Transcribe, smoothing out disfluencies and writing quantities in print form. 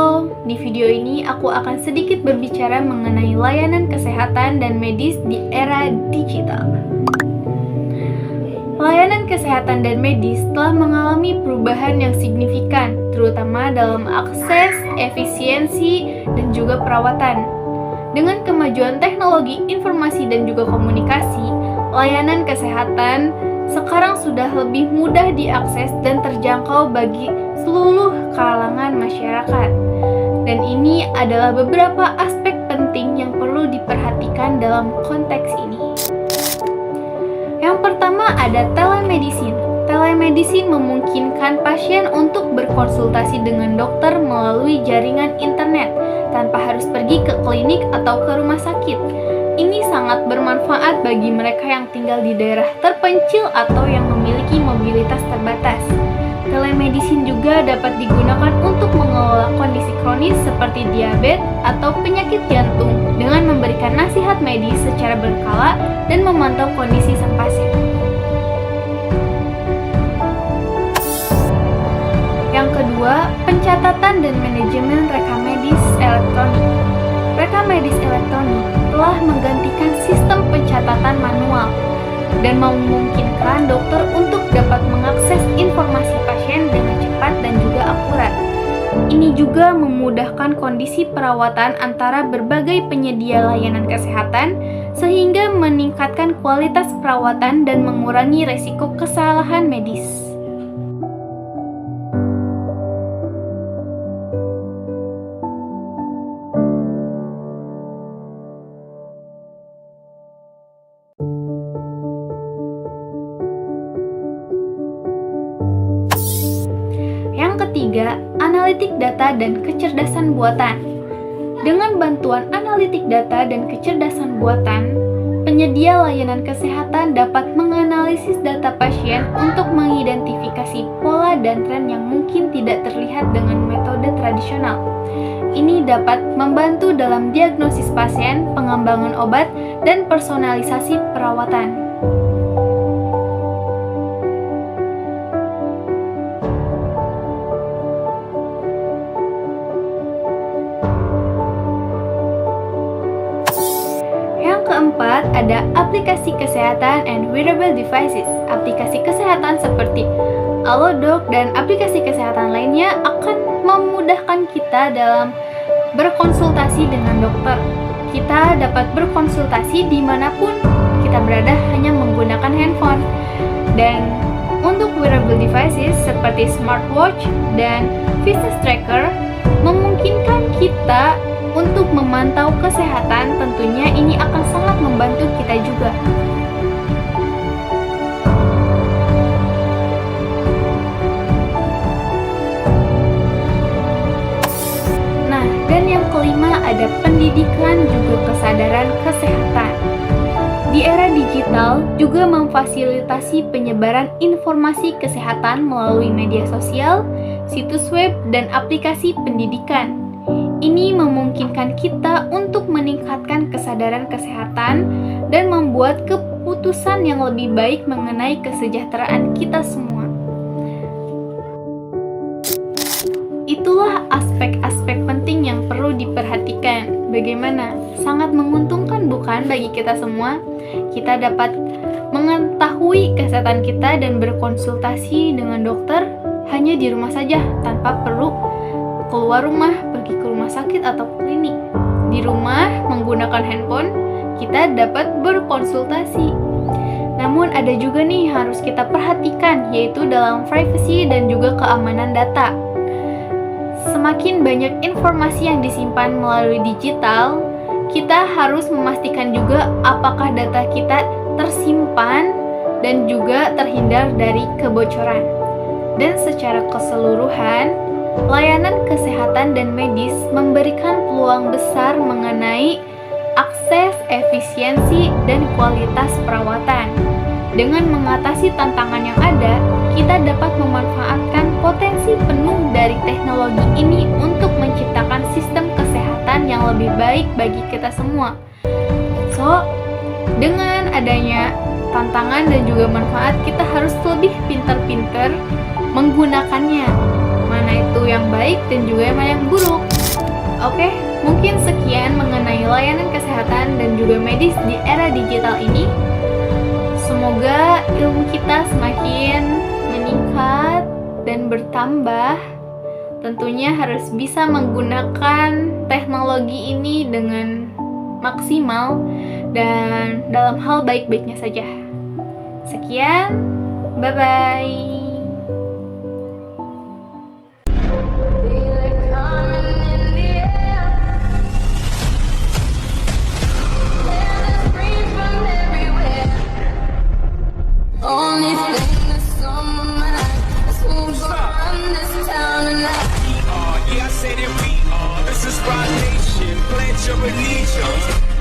Halo, di video ini aku akan sedikit berbicara mengenai layanan kesehatan dan medis di era digital. Layanan kesehatan dan medis telah mengalami perubahan yang signifikan, terutama dalam akses, efisiensi, dan juga perawatan. Dengan kemajuan teknologi informasi dan juga komunikasi, layanan kesehatan sekarang sudah lebih mudah diakses dan terjangkau bagi seluruh kalangan masyarakat. Dan ini adalah beberapa aspek penting yang perlu diperhatikan dalam konteks ini. Yang pertama ada telemedicine. Telemedicine memungkinkan pasien untuk berkonsultasi dengan dokter melalui jaringan internet tanpa harus pergi ke klinik atau ke rumah sakit. Ini sangat bermanfaat bagi mereka yang tinggal di daerah terpencil atau yang memiliki mobilitas terbatas. Telemedicine juga dapat digunakan untuk mengelola kondisi kronis seperti diabetes atau penyakit jantung dengan memberikan nasihat medis secara berkala dan memantau kondisi sang pasien. Yang kedua, pencatatan dan manajemen rekam medis elektronik. Rekam medis elektronik telah menggantikan sistem pencatatan manual dan memungkinkan dokter untuk dapat mengakses informasi pasien dengan cepat dan juga akurat. Ini juga memudahkan kondisi perawatan antara berbagai penyedia layanan kesehatan sehingga meningkatkan kualitas perawatan dan mengurangi resiko kesalahan medis. Ketiga, analitik data dan kecerdasan buatan. Dengan bantuan analitik data dan kecerdasan buatan, penyedia layanan kesehatan dapat menganalisis data pasien untuk mengidentifikasi pola dan tren yang mungkin tidak terlihat dengan metode tradisional. Ini dapat membantu dalam diagnosis pasien, pengembangan obat, dan personalisasi perawatan. Keempat, ada aplikasi kesehatan and wearable devices. Aplikasi kesehatan seperti Alodoc dan aplikasi kesehatan lainnya akan memudahkan kita dalam berkonsultasi dengan dokter. Kita dapat berkonsultasi dimanapun kita berada hanya menggunakan handphone. Dan untuk wearable devices seperti smartwatch dan fitness tracker memungkinkan kita untuk memantau kesehatan. Tentunya ini akan sangat membantu kita juga. Nah, dan yang kelima ada pendidikan juga kesadaran kesehatan. Di era digital juga memfasilitasi penyebaran informasi kesehatan melalui media sosial, situs web, dan aplikasi pendidikan. Ini memungkinkan kita untuk meningkatkan kesadaran kesehatan dan membuat keputusan yang lebih baik mengenai kesejahteraan kita semua. Itulah aspek-aspek penting yang perlu diperhatikan. Bagaimana? Sangat menguntungkan bukan bagi kita semua? Kita dapat mengetahui kesehatan kita dan berkonsultasi dengan dokter hanya di rumah saja tanpa perlu keluar rumah, pergi ke rumah sakit atau klinik. Di rumah menggunakan handphone, kita dapat berkonsultasi. Namun ada juga nih harus kita perhatikan, yaitu dalam privacy dan juga keamanan data. Semakin banyak informasi yang disimpan melalui digital, kita harus memastikan juga apakah data kita tersimpan dan juga terhindar dari kebocoran. Dan secara keseluruhan, layanan kesehatan dan medis memberikan peluang besar mengenai akses, efisiensi, dan kualitas perawatan. Dengan mengatasi tantangan yang ada, kita dapat memanfaatkan potensi penuh dari teknologi ini untuk menciptakan sistem kesehatan yang lebih baik bagi kita semua. So, dengan adanya tantangan dan juga manfaat, kita harus lebih pintar-pintar menggunakannya. Mana itu yang baik dan juga mana yang buruk. Oke, mungkin sekian mengenai layanan kesehatan dan juga medis di era digital ini. Semoga ilmu kita semakin meningkat dan bertambah. Tentunya harus bisa menggunakan teknologi ini dengan maksimal dan dalam hal baik-baiknya saja. Sekian, bye-bye. Only thing that's on my mind is who's gonna run this town tonight. Yeah, I say that we are. This is Rock Nation. Pledge your allegiance.